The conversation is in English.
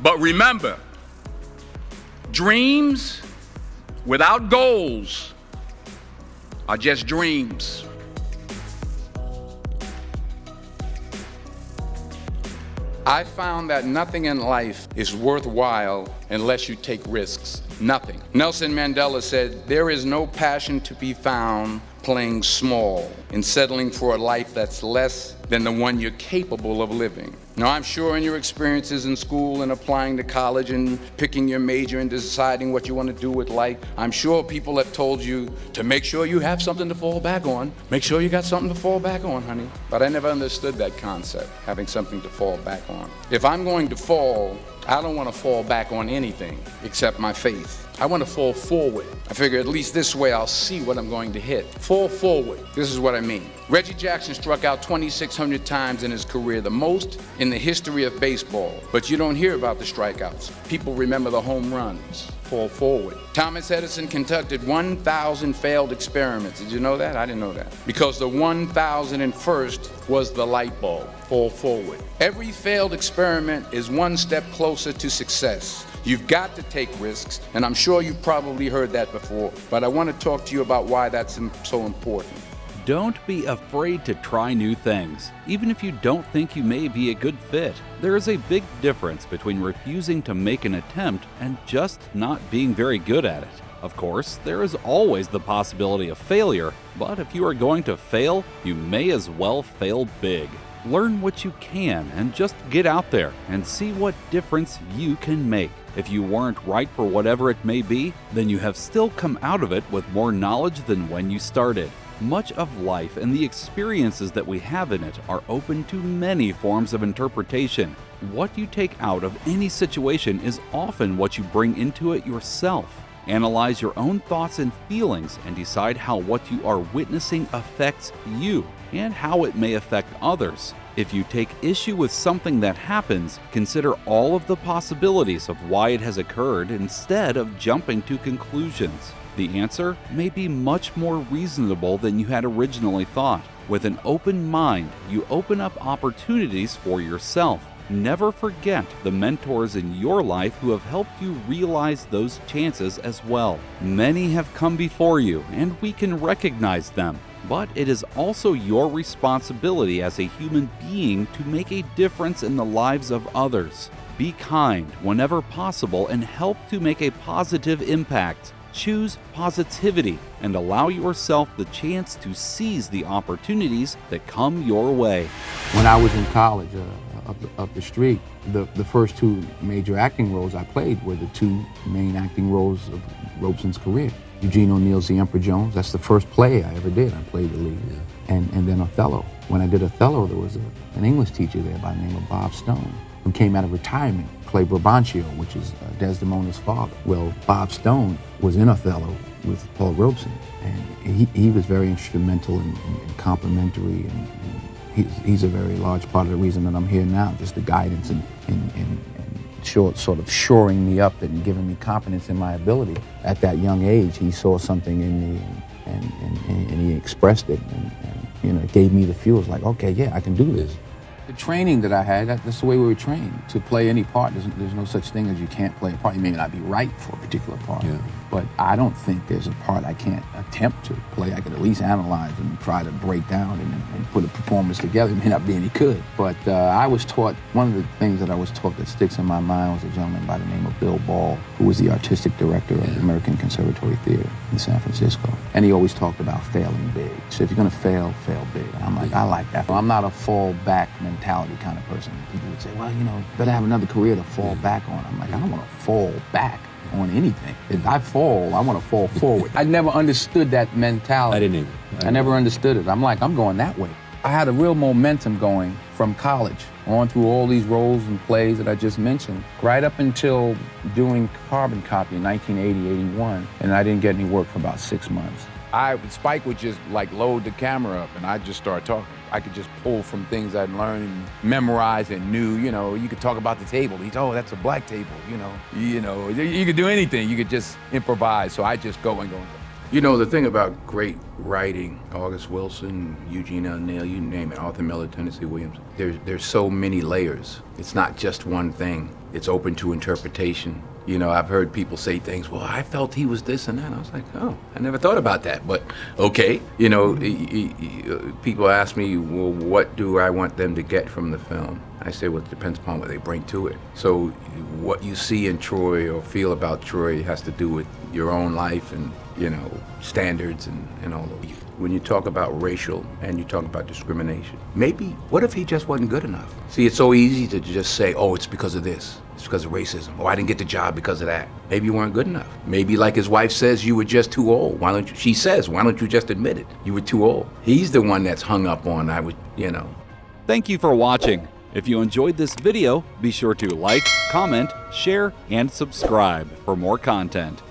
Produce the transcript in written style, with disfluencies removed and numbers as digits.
But remember, dreams without goals are just dreams. I found that nothing in life is worthwhile unless you take risks. Nothing. Nelson Mandela said, "There is no passion to be found playing small and settling for a life that's less than the one you're capable of living." Now, I'm sure in your experiences in school and applying to college and picking your major and deciding what you want to do with life, I'm sure people have told you to make sure you have something to fall back on. Make sure you got something to fall back on, honey. But I never understood that concept, having something to fall back on. If I'm going to fall, I don't want to fall back on anything except my faith. I want to fall forward. I figure at least this way I'll see what I'm going to hit. Fall forward. This is what I mean. Reggie Jackson struck out 2,600 times in his career, the most in the history of baseball. But you don't hear about the strikeouts. People remember the home runs. Fall forward. Thomas Edison conducted 1,000 failed experiments. Did you know that? I didn't know that. Because the 1,001st was the light bulb. Fall forward. Every failed experiment is one step closer to success. You've got to take risks, and I'm sure you've probably heard that before, but I want to talk to you about why that's so important. Don't be afraid to try new things, even if you don't think you may be a good fit. There is a big difference between refusing to make an attempt and just not being very good at it. Of course, there is always the possibility of failure, but if you are going to fail, you may as well fail big. Learn what you can and just get out there and see what difference you can make. If you weren't right for whatever it may be, then you have still come out of it with more knowledge than when you started. Much of life and the experiences that we have in it are open to many forms of interpretation. What you take out of any situation is often what you bring into it yourself. Analyze your own thoughts and feelings and decide how what you are witnessing affects you and how it may affect others. If you take issue with something that happens, consider all of the possibilities of why it has occurred instead of jumping to conclusions. The answer may be much more reasonable than you had originally thought. With an open mind, you open up opportunities for yourself. Never forget the mentors in your life who have helped you realize those chances as well. Many have come before you, and we can recognize them. But it is also your responsibility as a human being to make a difference in the lives of others. Be kind whenever possible and help to make a positive impact. Choose positivity and allow yourself the chance to seize the opportunities that come your way. When I was in college, up the street, the first two major acting roles I played were the two main acting roles of Robeson's career. Eugene O'Neill's The Emperor Jones, that's the first play I ever did. I played the lead. And then Othello. When I did Othello, there was an English teacher there by the name of Bob Stone, who came out of retirement, played Brabantio, which is Desdemona's father. Well, Bob Stone was in Othello with Paul Robeson, and he was very instrumental and complimentary, and he's a very large part of the reason that I'm here now, just the guidance and sort of shoring me up and giving me confidence in my ability. At that young age, he saw something in me and he expressed it, and it gave me the fuel. It's like, okay, yeah, I can do this. The training that I had, that's the way we were trained. To play any part, there's no such thing as you can't play a part. You may not be right for a particular part, but I don't think there's a part I can't attempt to play. I could at least analyze and try to break down and put a performance together. It may not be any good, but I was taught, one of the things that I was taught that sticks in my mind was a gentleman by the name of Bill Ball, who was the artistic director of the American Conservatory Theater in San Francisco. And he always talked about failing big. So if you're gonna fail, fail big. And I'm like, I like that. I'm not a fall back mentality kind of person. People would say, well, better have another career to fall back on. I'm like, I don't want to fall back on anything. If I fall, I want to fall forward. I never understood that mentality. I didn't either. I never understood it. I'm like, I'm going that way. I had a real momentum going from college on through all these roles and plays that I just mentioned, right up until doing Carbon Copy in 1980, 81, and I didn't get any work for about 6 months. Spike would just load the camera up and I'd just start talking. I could just pull from things I'd learned and memorize and knew, you could talk about the table. He's, oh, that's a black table, you could do anything. You could just improvise. So I just go and go and go. The thing about great writing, August Wilson, Eugene O'Neill, you name it, Arthur Miller, Tennessee Williams, there's so many layers. It's not just one thing. It's open to interpretation. You know, I've heard people say things, well, I felt he was this and that. I was like, oh, I never thought about that, but okay. You know, people ask me, well, what do I want them to get from the film? I say, well, it depends upon what they bring to it. So what you see in Troy or feel about Troy has to do with your own life and, you know, standards and all of you. When you talk about racial and you talk about discrimination, maybe, what if he just wasn't good enough? See, it's so easy to just say, oh, it's because of this. It's because of racism. Oh, I didn't get the job because of that. Maybe you weren't good enough. Maybe, like his wife says, you were just too old. Why don't you, she says, why don't you just admit it? You were too old. He's the one that's hung up on, you know. Thank you for watching. If you enjoyed this video, be sure to like, comment, share, and subscribe for more content.